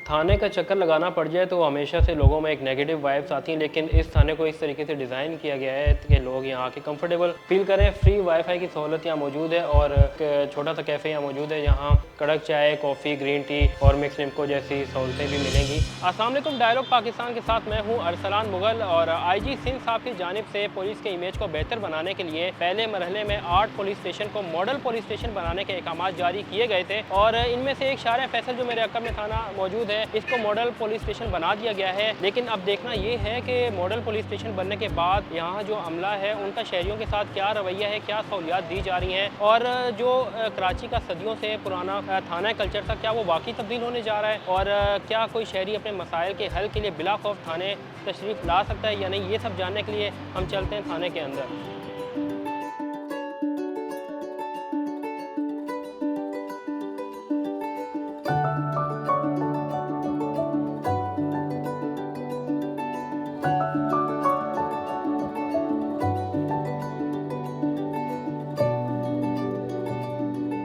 थाने का चक्कर लगाना पड़ जाए तो हमेशा से लोगों में एक नेगेटिव वाइब्स आती हैं, लेकिन इस थाने को इस तरीके से डिज़ाइन किया गया है कि लोग यहाँ आके कंफर्टेबल फील करें। फ्री वाईफाई की सहूलत यहाँ मौजूद है और एक छोटा सा कैफ़े यहाँ मौजूद है, यहाँ कड़क चाय, कॉफ़ी, ग्रीन टी और मिक्स निम्को जैसी सहूलतें भी मिलेंगी। अस्सलाम वालेकुम, डायलॉग पाकिस्तान के साथ मैं हूँ अरसलान मुगल। और IG सिंध साहब की जानिब से पुलिस के इमेज को बेहतर बनाने के लिए पहले मरहले में 8 पुलिस स्टेशन को मॉडल पुलिस स्टेशन बनाने के अहकाम जारी किए गए थे और इनमें से एक शार फैसल जो मेरे अकब में थाना मौजूद है, इसको मॉडल पुलिस स्टेशन बना दिया गया है। लेकिन अब देखना ये है कि मॉडल पुलिस स्टेशन बनने के बाद यहाँ जो अमला है उनका शहरियों के साथ क्या रवैया है, क्या सहूलियात दी जा रही हैं और जो कराची का सदियों से पुराना थाना कल्चर था क्या वो वाकई तब्दील होने जा रहा है और क्या कोई शहरी अपने मसाइल के हल के लिए बिला खौफ थाने तशरीफ़ ला सकता है या नहीं, ये सब जानने के लिए हम चलते हैं थाने के अंदर।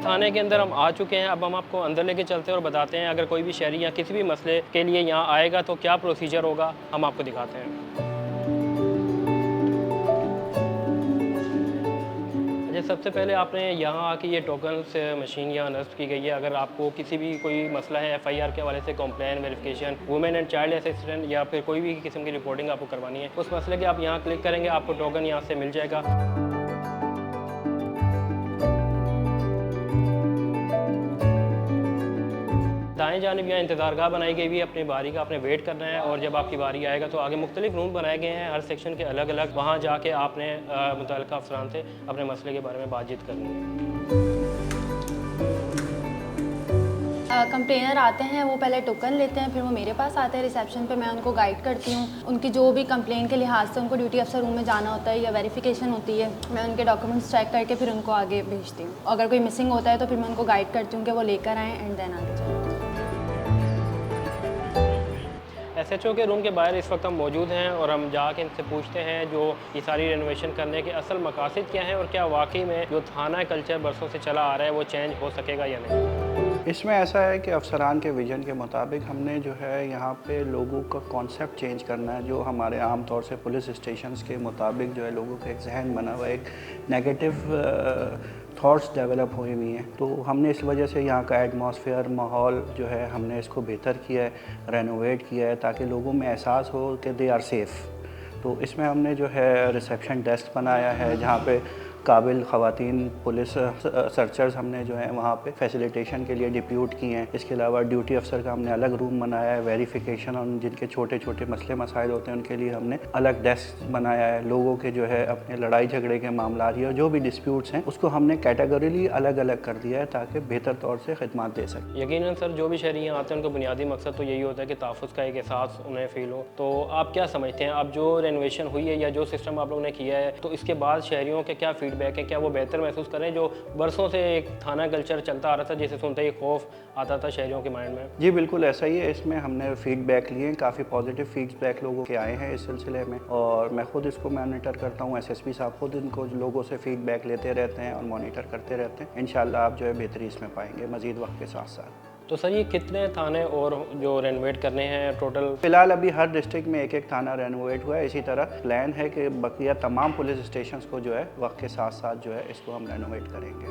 थाने के अंदर हम आ चुके हैं, अब हम आपको अंदर लेके चलते हैं और बताते हैं अगर कोई भी शहरी या किसी भी मसले के लिए यहाँ आएगा तो क्या प्रोसीजर होगा, हम आपको दिखाते हैं। अच्छा, सबसे पहले आपने यहाँ आके ये टोकन से मशीन यहाँ नस्ब की गई है। अगर आपको किसी भी कोई मसला है FIR के हवाले से, complain, verification, women and child assistant या फिर कोई भी किस्म की रिपोर्टिंग आपको करवानी है, उस मसले के आप यहाँ क्लिक करेंगे, आपको टोकन यहाँ से मिल जाएगा। दाएं जानिब यहाँ इंतज़ारगाह बनाई गई भी, अपनी बारी का आपने वेट करना है और जब आपकी बारी आएगा तो आगे मुख्तलिफ रूम बनाए गए हैं हर सेक्शन के अलग अलग, वहाँ जाके आपने मुतल्लिक़ अफसरान से अपने मसले के बारे में बातचीत करनी है। कंप्लेनर आते हैं, वो पहले टोकन लेते हैं, फिर वो मेरे पास आते हैं रिसेप्शन पे, मैं उनको गाइड करती हूँ। उनकी जो भी कंप्लेन के लिहाज से उनको ड्यूटी अफसर रूम में जाना होता है या वेरिफिकेशन होती है, मैं उनके डॉक्यूमेंट्स चेक करके फिर उनको आगे भेजती हूँ। अगर कोई मिसिंग होता है तो फिर मैं उनको गाइड करती हूँ कि वो लेकर आएँ एंड देन आगे जाएँ। SHO के रूम के बाहर इस वक्त हम मौजूद हैं और हम जाके इनसे पूछते हैं जो ये सारी रेनोवेशन करने के असल मकासद क्या हैं और क्या वाकई में जो थाना कल्चर बरसों से चला आ रहा है वो चेंज हो सकेगा या नहीं। इसमें ऐसा है कि अफसरान के विजन के मुताबिक हमने जो है यहाँ पे लोगों का कॉन्सेप्ट चेंज करना है। जो हमारे आम तौर से पुलिस स्टेशंस के मुताबिक जो है लोगों का एक जहन बना हुआ है, एक नेगेटिव थॉट्स डेवलप हुई हुई हैं, तो हमने इस वजह से यहाँ का एटमॉस्फेयर, माहौल जो है हमने इसको बेहतर किया है, रेनोवेट किया है ताकि लोगों में एहसास हो कि दे आर सेफ़। तो इसमें हमने जो है रिसेप्शन डेस्क बनाया है जहाँ पे काबिल ख़वातीन पुलिस सर्चर्स हमने जो है वहाँ पे फैसिलिटेशन के लिए डिप्यूट किए हैं। इसके अलावा ड्यूटी अफसर का हमने अलग रूम बनाया है, वेरिफिकेशन और जिनके छोटे छोटे मसले मसाइल होते हैं उनके लिए हमने अलग डेस्क बनाया है। लोगों के जो है अपने लड़ाई झगड़े के मामला या जो भी डिस्प्यूट्स हैं उसको हमने कैटेगरीली अलग अलग कर दिया है ताकि बेहतर तौर से खिदमत दे सकें। यकीनन सर, जो भी शहरी यहाँ आते हैं उनका बुनियादी मकसद तो यही होता है कि तहफ़्फ़ुज़ का एक एहसास उन्हें फ़ील हो। तो आप क्या समझते हैं, अब जो रेनोवेशन हुई है या जो सिस्टम आप लोगों ने किया है, तो इसके बाद शहरियों के क्या फ़ीडबैक है, क्या वो बेहतर महसूस करें? जो बरसों से एक थाना कल्चर चलता आ रहा था जिसे सुनते ही खौफ आता था शहरियों के माइंड में। जी बिल्कुल ऐसा ही है। इसमें हमने फ़ीडबैक लिए, काफ़ी पॉजिटिव फ़ीडबैक लोगों के आए हैं इस सिलसिले में और मैं ख़ुद इसको मॉनिटर करता हूँ। SSP साहब खुद इनको लोगों से फ़ीडबैक लेते रहते हैं और मॉनिटर करते रहते हैं। इंशाल्लाह आप जो है बेहतरी इसमें पाएंगे मज़ीद वक्त के साथ साथ। तो सर ये कितने थाने और जो रेनोवेट करने हैं टोटल? फ़िलहाल अभी हर डिस्ट्रिक्ट में एक एक थाना रेनोवेट हुआ है। इसी तरह प्लान है कि बकिया तमाम पुलिस स्टेशंस को जो है वक्त के साथ साथ जो है इसको हम रेनोवेट करेंगे।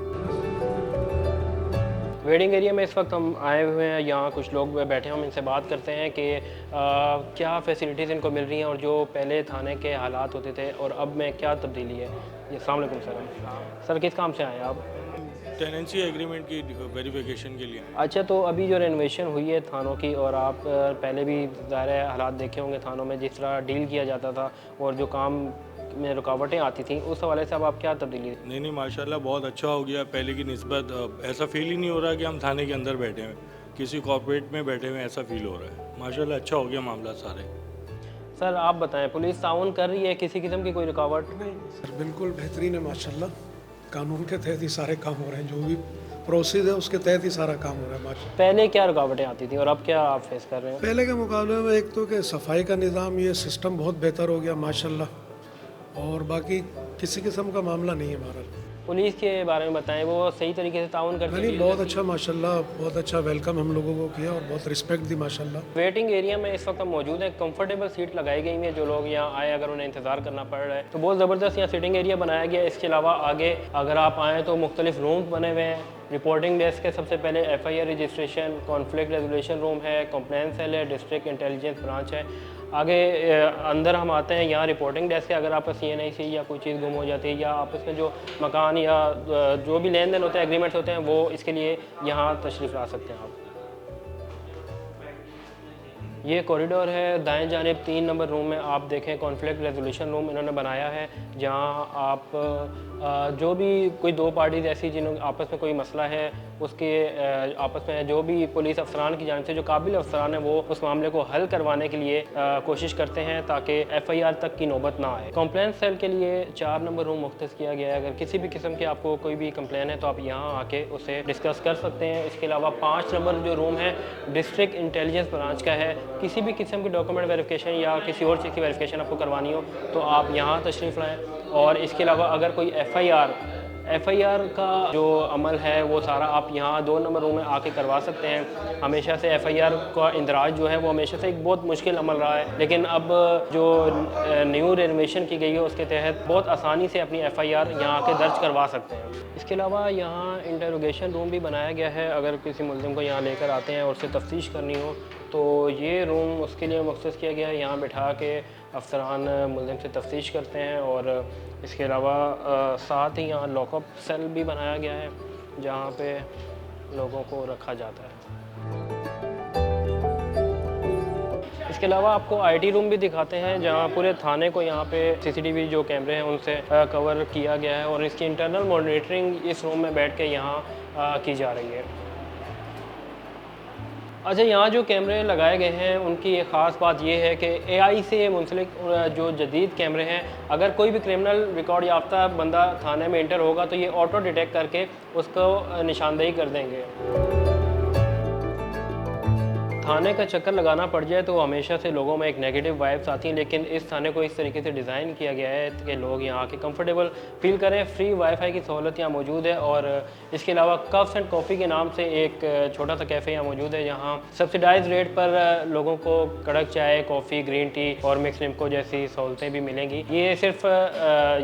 वेटिंग एरिया में इस वक्त हम आए हुए हैं, यहाँ कुछ लोग बैठे हैं, हम इनसे बात करते हैं कि क्या फैसिलिटीज़ इनको मिल रही हैं और जो पहले थाने के हालात होते थे और अब में क्या तब्दीली है। अस्सलाम वालेकुम सर। सर किस काम से आए हैं आप? टेनेंसी एग्रीमेंट की वेरिफिकेशन के लिए। अच्छा, तो अभी जो रेनोवेशन हुई है थानों की और आप पहले भी ज़ाहिर है हालात देखे होंगे थानों में जिस तरह डील किया जाता था और जो काम में रुकावटें आती थी, उस हवाले से अब आप क्या तब्दीली? नहीं माशाल्लाह बहुत अच्छा हो गया पहले की निस्बत। ऐसा फील ही नहीं हो रहा कि हम थाने के अंदर बैठे हैं, किसी कॉर्पोरेट में बैठे हुए ऐसा फील हो रहा है। माशाल्लाह अच्छा हो गया मामला सारे। सर आप बताएं, पुलिस ताउन कर रही है, किसी किस्म की कोई रुकावट? नहीं सर, बिल्कुल बेहतरीन है माशाल्लाह। कानून के तहत ही सारे काम हो रहे हैं, जो भी प्रोसेस है उसके तहत ही सारा काम हो रहा है माशाल्लाह। पहले क्या रुकावटें आती थी और अब क्या आप फेस कर रहे हैं? पहले के मुकाबले में एक तो कि सफाई का निज़ाम, ये सिस्टम बहुत बेहतर हो गया माशाल्लाह, और बाकी किसी किस्म का मामला नहीं है हमारा। पुलिस के बारे में बताएं, वो सही तरीके से ताउन करती नहीं है? बहुत अच्छा माशाल्लाह, बहुत अच्छा वेलकम हम लोगों को किया और बहुत रिस्पेक्ट दी माशाल्लाह। वेटिंग एरिया में इस वक्त हम मौजूद हैं। कंफर्टेबल सीट लगाई गई है, जो लोग यहाँ आए अगर उन्हें इंतज़ार करना पड़ रहा है तो बहुत ज़बरदस्त यहाँ सिटिंग एरिया बनाया गया है। इसके अलावा आगे अगर आप आएँ तो मुख्तलिफ रूम्स बने हुए हैं। रिपोर्टिंग डेस्क है, सबसे पहले FIR registration, conflict resolution room है, कंप्लेंट सेल है, डिस्ट्रिक्ट इंटेलिजेंस ब्रांच है। आगे अंदर हम आते हैं, यहाँ रिपोर्टिंग डेस्क है। अगर आपका CNIC या कोई चीज़ गुम हो जाती है या आपस में जो मकान या जो भी लेन देन होते हैं, एग्रीमेंट्स होते हैं, वो इसके लिए यहाँ तशरीफ़ ला सकते हैं आप। ये कॉरिडोर है, दाएं जानिब 3 नंबर रूम में आप देखें कॉन्फ्लिक्ट रेजोल्यूशन रूम इन्होंने बनाया है, जहां आप जो भी कोई दो पार्टीज़ ऐसी जिन्हों आपस में कोई मसला है उसके आपस में जो भी पुलिस अफसरान की जानिब से जो काबिल अफसरान है वो उस मामले को हल करवाने के लिए कोशिश करते हैं ताकि FIR तक की नौबत ना आए। कंप्लेंट सेल के लिए 4 नंबर रूम मुख्तस किया गया है। अगर किसी भी किस्म की आपको कोई भी कंप्लेन है तो आप यहाँ आके उसे डिस्कस कर सकते हैं। इसके अलावा 5 नंबर जो रूम है डिस्ट्रिक्ट इंटेलिजेंस ब्रांच का है। किसी भी किस्म की डॉक्यूमेंट वेरिफिकेशन या किसी और चीज़ की वेरिफिकेशन आपको करवानी हो तो आप यहाँ तशरीफ़ लाएँ। और इसके अलावा अगर कोई FIR का जो अमल है वो सारा आप यहाँ 2 नंबर रूम में आके करवा सकते हैं। हमेशा से FIR का इंदराज जो है वो हमेशा से एक बहुत मुश्किल अमल रहा है, लेकिन अब जो न्यू रेनोवेशन की गई है उसके तहत बहुत आसानी से अपनी FIR यहाँ आके दर्ज करवा सकते हैं। इसके अलावा यहाँ इंटरोगेशन रूम भी बनाया गया है। अगर किसी मुल्ज़िम को यहाँ लेकर आते हैं और उससे तफ्तीश करनी हो तो ये रूम उसके लिए मख्सूस किया गया है। यहाँ बिठा के अफसरान मुल्ज़िम से तफ्तीश करते हैं। और इसके अलावा साथ ही यहाँ लॉकअप सेल भी बनाया गया है जहाँ पे लोगों को रखा जाता है। इसके अलावा आपको IT रूम भी दिखाते हैं जहाँ पूरे थाने को यहाँ पे CCTV जो कैमरे हैं उनसे कवर किया गया है और इसकी इंटरनल मॉनिटरिंग इस रूम में बैठ के यहाँ की जा रही है। अच्छा, यहाँ जो कैमरे लगाए गए हैं उनकी एक ख़ास बात यह है कि AI से मुंसलिक जो जदीद कैमरे हैं, अगर कोई भी क्रिमिनल रिकॉर्ड याफ्ता बंदा थाने में इंटर होगा तो ये ऑटो डिटेक्ट करके उसको निशानदेही कर देंगे। थाने का चक्कर लगाना पड़ जाए तो हमेशा से लोगों में एक नेगेटिव वाइब्स आती हैं, लेकिन इस थाने को इस तरीके से डिज़ाइन किया गया है कि लोग यहाँ आके कंफर्टेबल फील करें। फ्री वाईफाई की सहूलत यहाँ मौजूद है और इसके अलावा कप्स एंड कॉफ़ी के नाम से एक छोटा सा कैफ़े यहाँ मौजूद है। यहाँ सब्सिडाइज रेट पर लोगों को कड़क चाय, कॉफ़ी, ग्रीन टी और मिक्स निम्को जैसी सहूलतें भी मिलेंगी। ये सिर्फ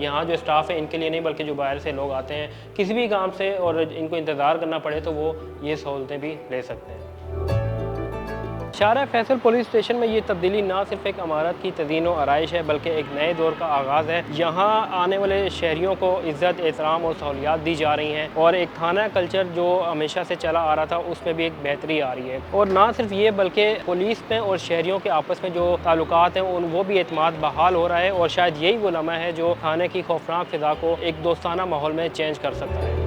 यहाँ जो स्टाफ है इनके लिए नहीं बल्कि जो बाहर से लोग आते हैं किसी भी काम से और इनको इंतज़ार करना पड़े तो वो ये सहूलतें भी ले सकते हैं। शाहरा फैसल पुलिस स्टेशन में ये तब्दीली ना सिर्फ एक इमारत की तज़ीन व आराइश है बल्कि एक नए दौर का आगाज़ है। यहाँ आने वाले शहरियों को इज़्ज़त, एहतराम और सहूलियात दी जा रही हैं और एक थाना कल्चर जो हमेशा से चला आ रहा था उसमें भी एक बेहतरी आ रही है। और ना सिर्फ ये बल्कि पुलिस में और शहरियों के आपस में जो ताल्लुकात हैं उन वो भी एतमाद बहाल हो रहा है और शायद यही वो लम्हा है जो थाने की खौफनाक फ़िज़ा को एक दोस्ताना माहौल में चेंज कर सकता है।